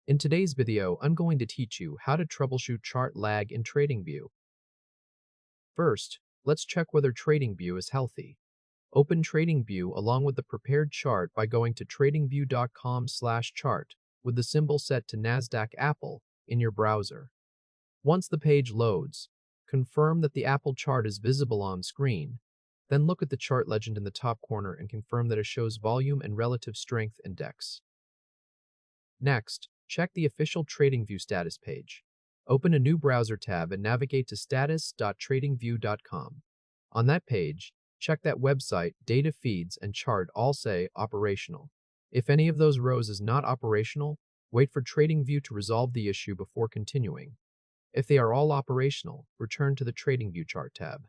In today's video, I'm going to teach you how to troubleshoot chart lag in TradingView. First, let's check whether TradingView is healthy. Open TradingView along with the prepared chart by going to tradingview.com/chart with the symbol set to NASDAQ Apple in your browser. Once the page loads, confirm that the Apple chart is visible on screen. Then look at the chart legend in the top corner and confirm that it shows volume and relative strength index. Next, check the official TradingView status page. Open a new browser tab and navigate to status.tradingview.com. On that page, check that website, data feeds, and chart all say operational. If any of those rows is not operational, wait for TradingView to resolve the issue before continuing. If they are all operational, return to the TradingView chart tab.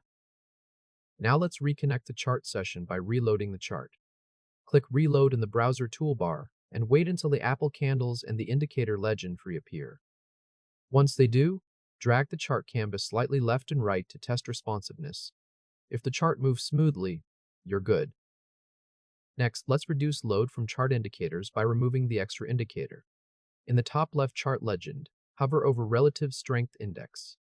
Now let's reconnect the chart session by reloading the chart. Click Reload in the browser toolbar and wait until the Apple candles and the indicator legend reappear. Once they do, drag the chart canvas slightly left and right to test responsiveness. If the chart moves smoothly, you're good. Next, let's reduce load from chart indicators by removing the extra indicator. In the top left chart legend, hover over Relative Strength Index.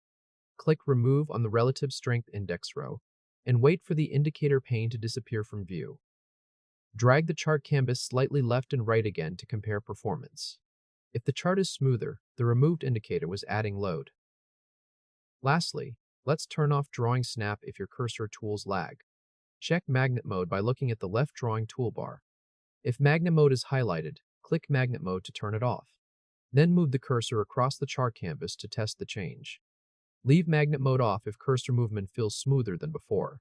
Click Remove on the Relative Strength Index row and wait for the indicator pane to disappear from view. Drag the chart canvas slightly left and right again to compare performance. If the chart is smoother, the removed indicator was adding load. Lastly, let's turn off Drawing Snap if your cursor tools lag. Check Magnet Mode by looking at the left drawing toolbar. If Magnet Mode is highlighted, click Magnet Mode to turn it off. Then move the cursor across the chart canvas to test the change. Leave Magnet Mode off if cursor movement feels smoother than before.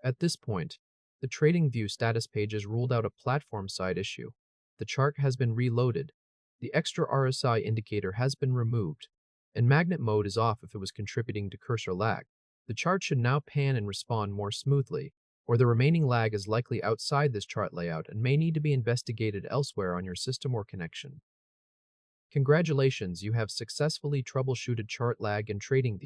At this point, the TradingView status page has ruled out a platform-side issue. The chart has been reloaded, the extra RSI indicator has been removed, and magnet mode is off if it was contributing to cursor lag. The chart should now pan and respond more smoothly, or the remaining lag is likely outside this chart layout and may need to be investigated elsewhere on your system or connection. Congratulations, you have successfully troubleshooted chart lag in TradingView.